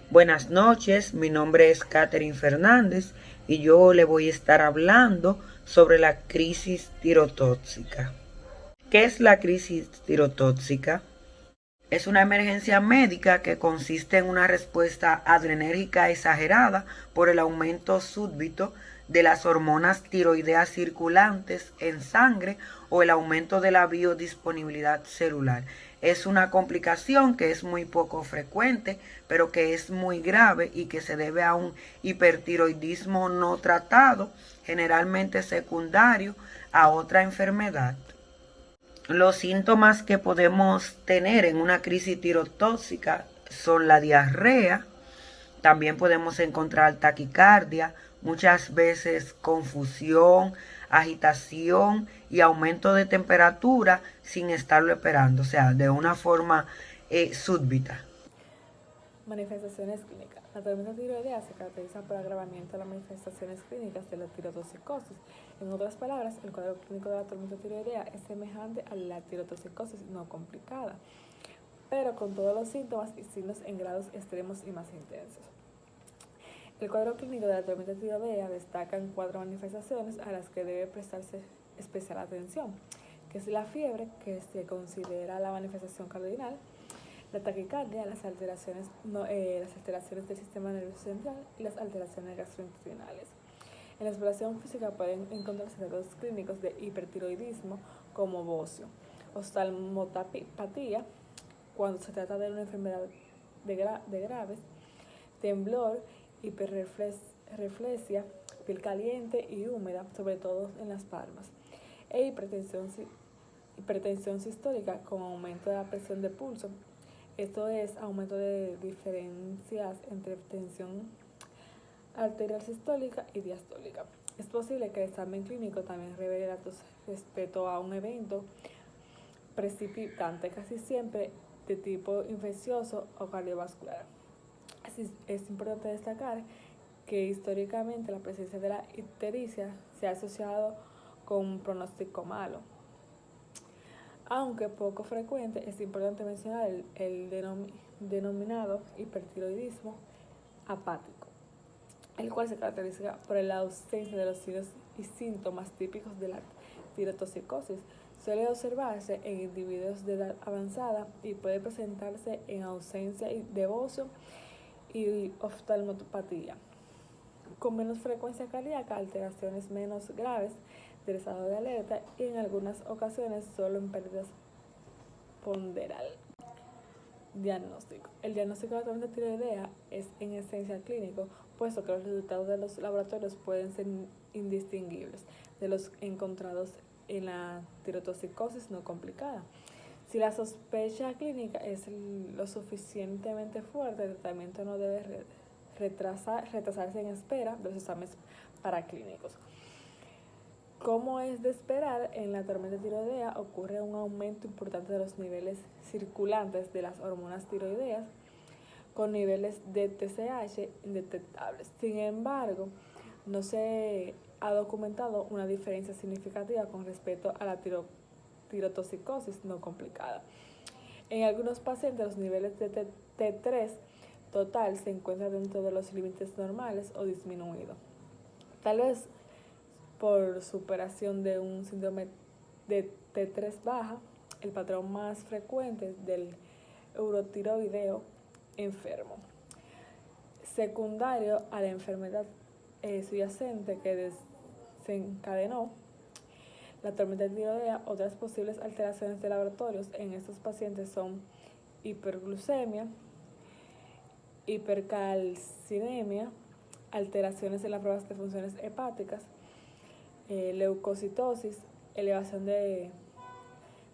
Buenas noches, mi nombre es Katherine Fernández y yo le voy a estar hablando sobre la crisis tirotóxica. ¿Qué es la crisis tirotóxica? Es una emergencia médica que consiste en una respuesta adrenérgica exagerada por el aumento súbito de las hormonas tiroideas circulantes en sangre o el aumento de la biodisponibilidad celular. Es una complicación que es muy poco frecuente, pero que es muy grave y que se debe a un hipertiroidismo no tratado, generalmente secundario a otra enfermedad. Los síntomas que podemos tener en una crisis tirotóxica son la diarrea, también podemos encontrar taquicardia, muchas veces confusión, agitación y aumento de temperatura sin estarlo esperando, o sea, de una forma súbita. Manifestaciones clínicas. La tormenta tiroidea se caracteriza por agravamiento de las manifestaciones clínicas de la tirotoxicosis. En otras palabras, el cuadro clínico de la tormenta tiroidea es semejante a la tirotoxicosis no complicada, pero con todos los síntomas y signos en grados extremos y más intensos. El cuadro clínico de la tormenta tiroidea destaca en 4 manifestaciones a las que debe prestarse especial atención, que es la fiebre, que se considera la manifestación cardinal, la taquicardia, las alteraciones del sistema nervioso central y las alteraciones gastrointestinales. En la exploración física pueden encontrarse datos clínicos de hipertiroidismo como bocio, oftalmopatía, cuando se trata de una enfermedad de graves, temblor, hiperreflexia, piel caliente y húmeda, sobre todo en las palmas, e hipertensión sistólica con aumento de la presión de pulso. Esto es aumento de diferencias entre tensión arterial sistólica y diastólica. Es posible que el examen clínico también revele datos respecto a un evento precipitante, casi siempre de tipo infeccioso o cardiovascular. Así es importante destacar que históricamente la presencia de la ictericia se ha asociado con un pronóstico malo. Aunque poco frecuente, es importante mencionar el denominado hipertiroidismo apático, el cual se caracteriza por la ausencia de los signos y síntomas típicos de la tirotoxicosis. Suele observarse en individuos de edad avanzada y puede presentarse en ausencia de bocio y oftalmopatía, con menos frecuencia cardíaca, alteraciones menos graves del estado de alerta y en algunas ocasiones solo en pérdidas ponderal. Diagnóstico. El diagnóstico de la tormenta tiroidea es en esencia clínico, puesto que los resultados de los laboratorios pueden ser indistinguibles de los encontrados en la tirotoxicosis no complicada. Si la sospecha clínica es lo suficientemente fuerte, el tratamiento no debe retrasarse en espera de los exámenes paraclínicos. Como es de esperar, en la tormenta tiroidea ocurre un aumento importante de los niveles circulantes de las hormonas tiroideas, con niveles de TSH indetectables. Sin embargo, no se ha documentado una diferencia significativa con respecto a la tirotoxicosis no complicada. En algunos pacientes, los niveles de T3 total se encuentran dentro de los límites normales o disminuidos. Tal vez por superación de un síndrome de T3 baja, el patrón más frecuente del eurotiroideo enfermo, secundario a la enfermedad subyacente que desencadenó la tormenta tiroidea. Otras posibles alteraciones de laboratorios en estos pacientes son hiperglucemia, hipercalcinemia, alteraciones en las pruebas de funciones hepáticas, leucocitosis, elevación de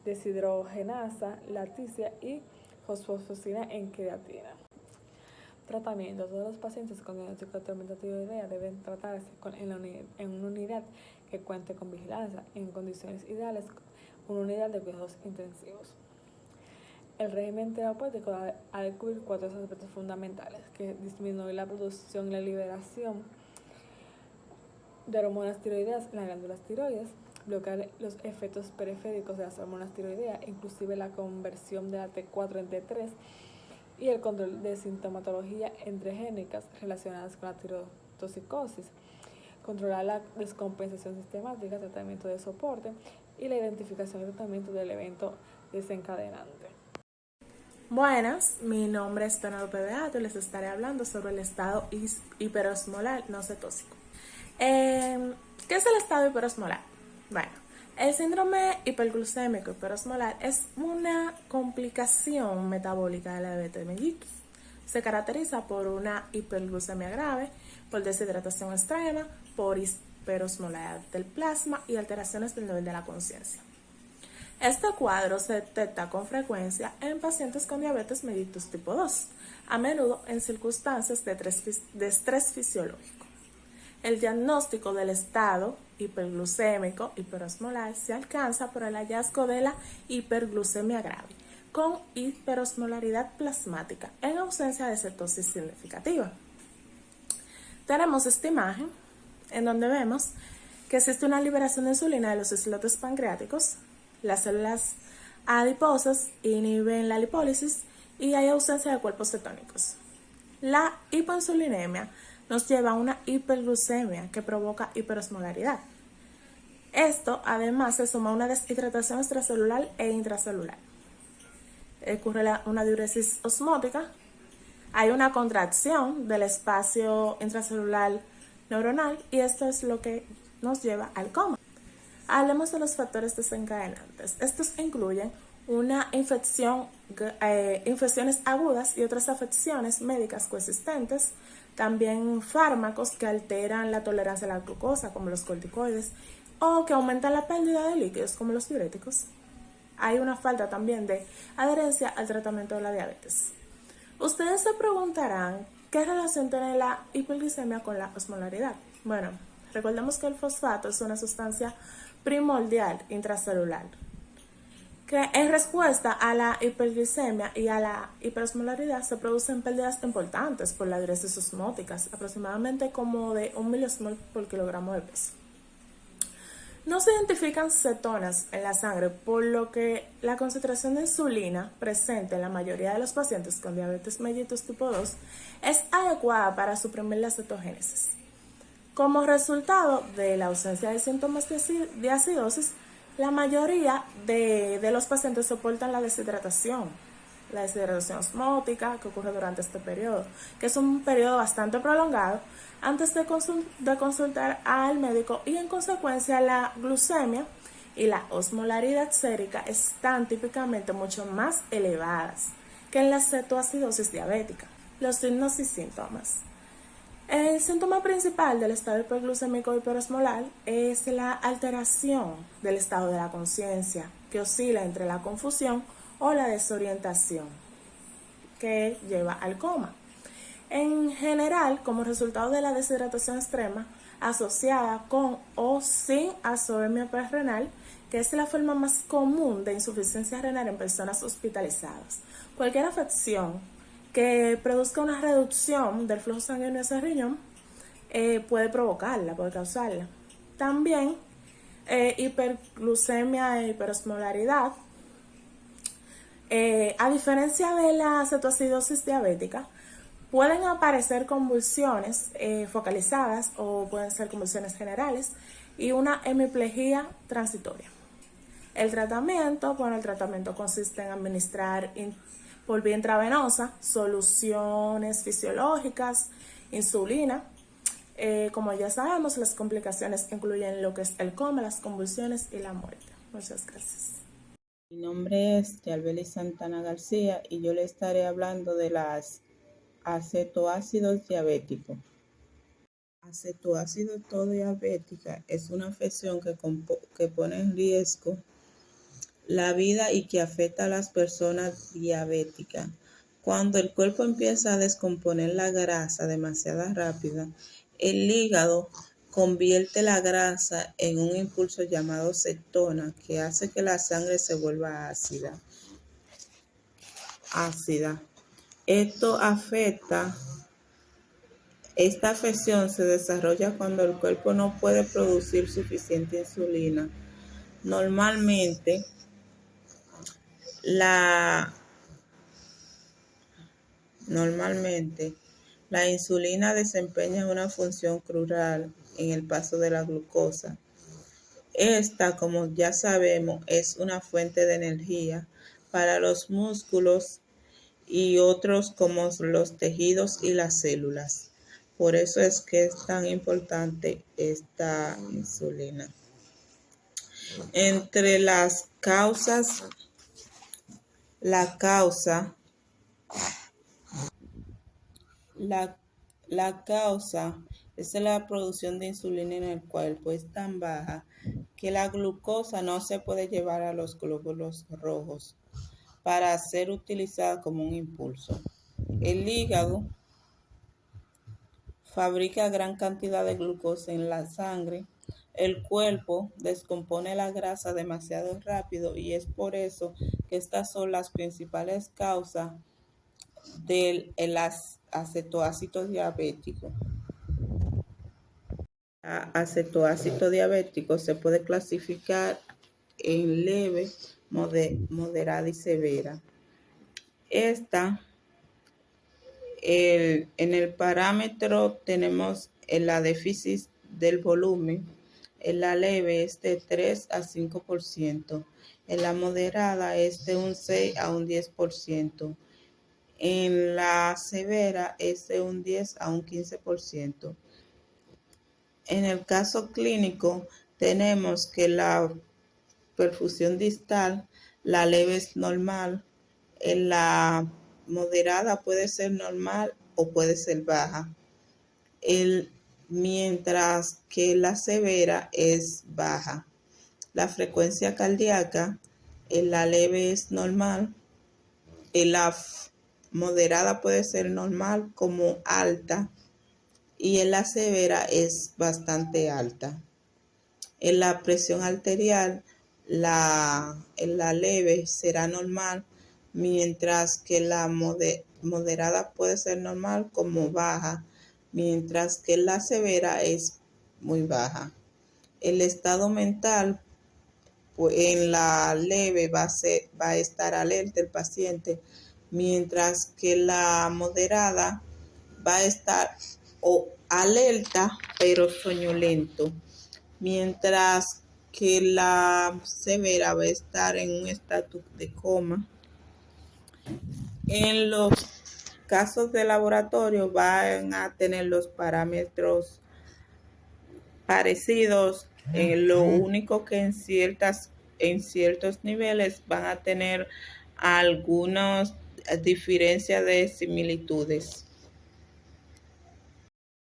deshidrogenasa, lactasia y fosfocina en creatina. Tratamiento. Todos los pacientes con diagnóstico de tormenta tiroidea deben tratarse en una unidad que cuente con vigilancia, en condiciones ideales, una unidad de cuidados intensivos. El régimen terapéutico ha de cubrir 4 aspectos fundamentales, que disminuir la producción y la liberación de hormonas tiroideas en las glándulas tiroides, bloquear los efectos periféricos de las hormonas tiroideas, inclusive la conversión de la T4 en T3, y el control de sintomatología endogénicas relacionadas con la tirotoxicosis, controlar la descompensación sistemática, tratamiento de soporte y la identificación y tratamiento del evento desencadenante. Buenas, mi nombre es Penélope Beato y les estaré hablando sobre el estado hiperosmolar no cetóxico. ¿Qué es el estado hiperosmolar? Bueno, el síndrome hiperglucémico hiperosmolar es una complicación metabólica de la diabetes mellitus. Se caracteriza por una hiperglucemia grave, por deshidratación extrema, por hiperosmolaridad del plasma y alteraciones del nivel de la conciencia. Este cuadro se detecta con frecuencia en pacientes con diabetes mellitus tipo 2, a menudo en circunstancias de estrés fisiológico. El diagnóstico del estado hiperglucémico hiperosmolar se alcanza por el hallazgo de la hiperglucemia grave, con hiperosmolaridad plasmática en ausencia de cetosis significativa. Tenemos esta imagen en donde vemos que existe una liberación de insulina de los islotes pancreáticos. Las células adiposas inhiben la lipólisis y hay ausencia de cuerpos cetónicos. La hipoinsulinemia nos lleva a una hiperglucemia que provoca hiperosmolaridad. Esto además se suma a una deshidratación extracelular e intracelular. Ocurre una diuresis osmótica, hay una contracción del espacio intracelular neuronal y esto es lo que nos lleva al coma. Hablemos de los factores desencadenantes. Estos incluyen una infecciones agudas y otras afecciones médicas coexistentes, también fármacos que alteran la tolerancia a la glucosa, como los corticoides, o que aumentan la pérdida de líquidos, como los diuréticos. Hay una falta también de adherencia al tratamiento de la diabetes. Ustedes se preguntarán qué relación tiene la hiperglicemia con la osmolaridad. Bueno, recordemos que el fosfato es una sustancia primordial intracelular, que en respuesta a la hiperglicemia y a la hiperosmolaridad se producen pérdidas importantes por la diuresis osmóticas, aproximadamente como de 1 miliosmol por kilogramo de peso. No se identifican cetonas en la sangre, por lo que la concentración de insulina presente en la mayoría de los pacientes con diabetes mellitus tipo 2 es adecuada para suprimir la cetogénesis. Como resultado de la ausencia de síntomas de acidosis, la mayoría de los pacientes soportan la deshidratación osmótica que ocurre durante este periodo, que es un periodo bastante prolongado, antes de consultar al médico y en consecuencia la glucemia y la osmolaridad sérica están típicamente mucho más elevadas que en la cetoacidosis diabética. Los signos y síntomas. El síntoma principal del estado hiperglucémico hiperosmolar es la alteración del estado de la conciencia, que oscila entre la confusión o la desorientación, que lleva al coma. En general, como resultado de la deshidratación extrema asociada con o sin azoemia renal, que es la forma más común de insuficiencia renal en personas hospitalizadas. Cualquier afección que produzca una reducción del flujo sanguíneo hacia el riñón puede causarla. También hiperglucemia e hiperosmolaridad. A diferencia de la cetoacidosis diabética, pueden aparecer convulsiones focalizadas o pueden ser convulsiones generales y una hemiplegia transitoria. El tratamiento consiste en administrar por vía intravenosa soluciones fisiológicas, insulina. Como ya sabemos, las complicaciones incluyen lo que es el coma, las convulsiones y la muerte. Muchas gracias. Mi nombre es Yalbeli Santana García y yo le estaré hablando de las acetoácidos diabéticos. Acetoácido diabética es una afección que pone en riesgo la vida y que afecta a las personas diabéticas. Cuando el cuerpo empieza a descomponer la grasa demasiado rápida, el hígado convierte la grasa en un impulso llamado cetona que hace que la sangre se vuelva ácida. Esta afección se desarrolla cuando el cuerpo no puede producir suficiente insulina. Normalmente, la Normalmente, la insulina desempeña una función crucial en el paso de la glucosa. Esta, como ya sabemos, es una fuente de energía para los músculos y otros como los tejidos y las células. Por eso es que es tan importante esta insulina. Entre las causas, la causa La causa es la producción de insulina en el cuerpo es tan baja que la glucosa no se puede llevar a los glóbulos rojos para ser utilizada como un impulso. El hígado fabrica gran cantidad de glucosa en la sangre. El cuerpo descompone la grasa demasiado rápido y es por eso que estas son las principales causas del acetoácido diabético. El acetoácido diabético se puede clasificar en leve, moderada y severa. En el parámetro tenemos la déficit del volumen. En la leve es de 3 a 5%. En la moderada es de un 6 a un 10%. En la severa es de un 10 a un 15%. En el caso clínico tenemos que la perfusión distal, la leve es normal, en la moderada puede ser normal o puede ser baja, mientras que la severa es baja. La frecuencia cardíaca en la leve es normal, en la moderada puede ser normal como alta y en la severa es bastante alta. En la presión arterial, en la leve será normal, mientras que la moderada puede ser normal como baja, mientras que la severa es muy baja. El estado mental, pues, en la leve va a estar alerta el paciente, mientras que la moderada va a estar alerta pero soñolento, mientras que la severa va a estar en un estatus de coma. En los casos de laboratorio van a tener los parámetros parecidos, lo único que en ciertos niveles van a tener algunas diferencias de similitudes.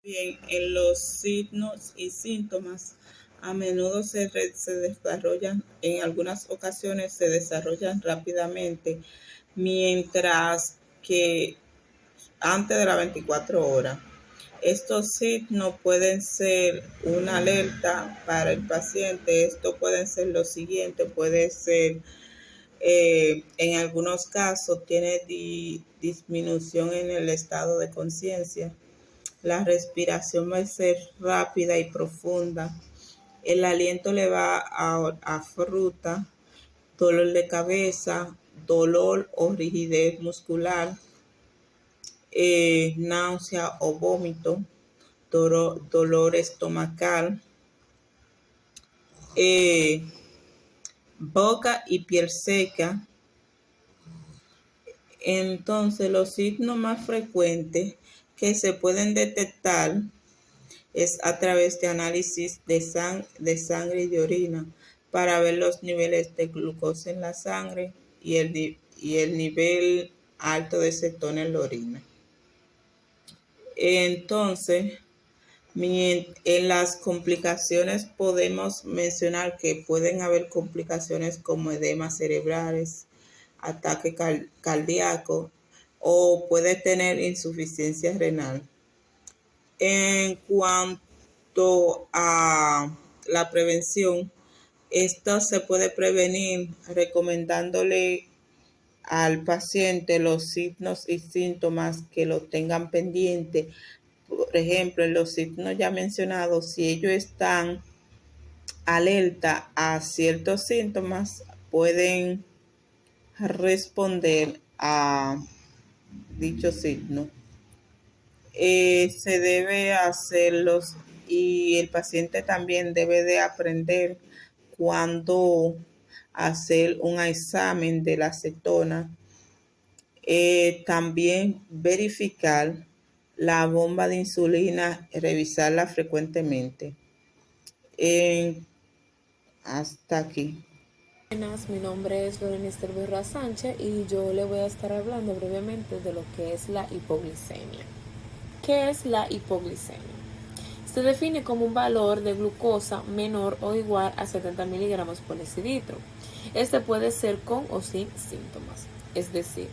Bien, en los signos y síntomas a menudo se desarrollan, en algunas ocasiones se desarrollan rápidamente, mientras que antes de las 24 horas. Estos signos pueden ser una alerta para el paciente. Esto pueden ser los siguientes, puede ser en algunos casos tiene disminución en el estado de conciencia. La respiración va a ser rápida y profunda. El aliento le va a fruta, dolor de cabeza, dolor o rigidez muscular, náusea o vómito, dolor estomacal, boca y piel seca. Entonces, los signos más frecuentes que se pueden detectar es a través de análisis de sangre y de orina para ver los niveles de glucosa en la sangre y el nivel alto de cetona en la orina. Entonces, en las complicaciones podemos mencionar que pueden haber complicaciones como edemas cerebrales, ataque cardíaco o puede tener insuficiencia renal. En cuanto a la prevención, esto se puede prevenir recomendándole al paciente los signos y síntomas que lo tengan pendiente. Por ejemplo, en los signos ya mencionados, si ellos están alerta a ciertos síntomas, pueden responder a dichos signos. Se debe hacerlos y el paciente también debe de aprender cuándo hacer un examen de la cetona. También verificar la bomba de insulina, revisarla frecuentemente. Hasta aquí. Buenas, mi nombre es Lorena Berra Sánchez y yo le voy a estar hablando brevemente de lo que es la hipoglicemia. ¿Qué es la hipoglicemia? Se define como un valor de glucosa menor o igual a 70 miligramos por decilitro. Este puede ser con o sin síntomas. Es decir,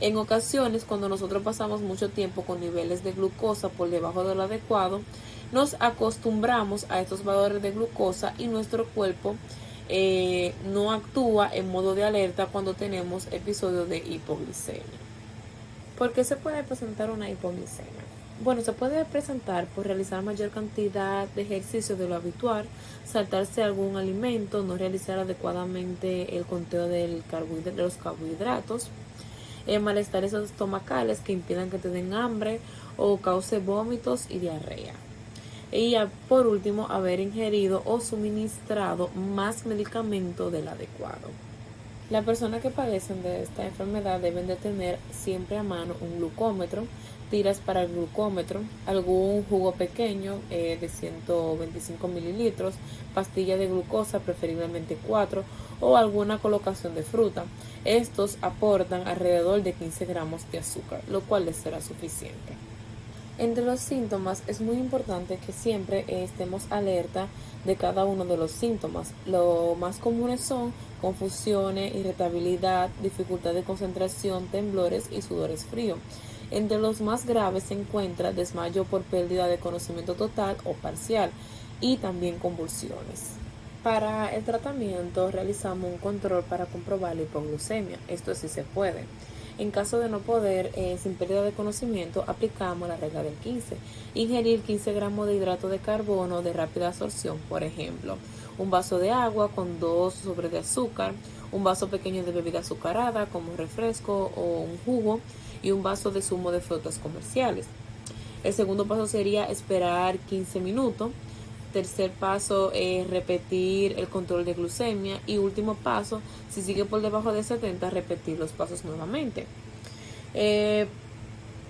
en ocasiones cuando nosotros pasamos mucho tiempo con niveles de glucosa por debajo de lo adecuado, nos acostumbramos a estos valores de glucosa y nuestro cuerpo no actúa en modo de alerta cuando tenemos episodios de hipoglicemia. ¿Por qué se puede presentar una hipoglicemia? Bueno, se puede presentar por realizar mayor cantidad de ejercicio de lo habitual, saltarse algún alimento, no realizar adecuadamente el conteo de los carbohidratos, malestares estomacales que impidan que te den hambre o cause vómitos y diarrea. Y por último, haber ingerido o suministrado más medicamento del adecuado. Las personas que padecen de esta enfermedad deben de tener siempre a mano un glucómetro, tiras para el glucómetro, algún jugo pequeño de 125 mililitros, pastilla de glucosa, preferiblemente 4, o alguna colocación de fruta. Estos aportan alrededor de 15 gramos de azúcar, lo cual les será suficiente. Entre los síntomas es muy importante que siempre estemos alerta de cada uno de los síntomas. Los más comunes son confusiones, irritabilidad, dificultad de concentración, temblores y sudores fríos. Entre los más graves se encuentra desmayo por pérdida de conocimiento total o parcial y también convulsiones. Para el tratamiento realizamos un control para comprobar la hipoglucemia. Esto sí se puede. En caso de no poder, sin pérdida de conocimiento, aplicamos la regla del 15. Ingerir 15 gramos de hidrato de carbono de rápida absorción, por ejemplo, un vaso de agua con 2 sobres de azúcar, un vaso pequeño de bebida azucarada como refresco o un jugo y un vaso de zumo de frutas comerciales. El segundo paso sería esperar 15 minutos. Tercer paso es repetir el control de glucemia y último paso, si sigue por debajo de 70, repetir los pasos nuevamente.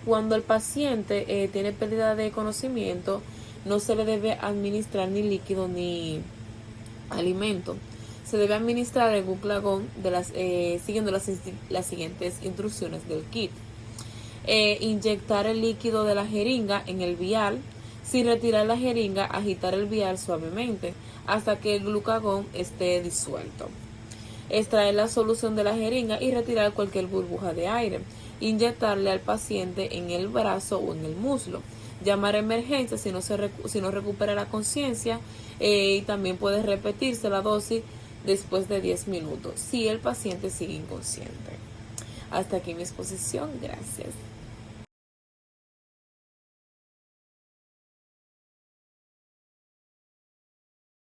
Cuando el paciente tiene pérdida de conocimiento, no se le debe administrar ni líquido ni alimento. Se debe administrar el glucagón siguiendo las siguientes instrucciones del kit. Inyectar el líquido de la jeringa en el vial. Sin retirar la jeringa, agitar el vial suavemente hasta que el glucagón esté disuelto. Extraer la solución de la jeringa y retirar cualquier burbuja de aire. Inyectarle al paciente en el brazo o en el muslo. Llamar a emergencia si no recupera la conciencia y también puede repetirse la dosis después de 10 minutos si el paciente sigue inconsciente. Hasta aquí mi exposición. Gracias.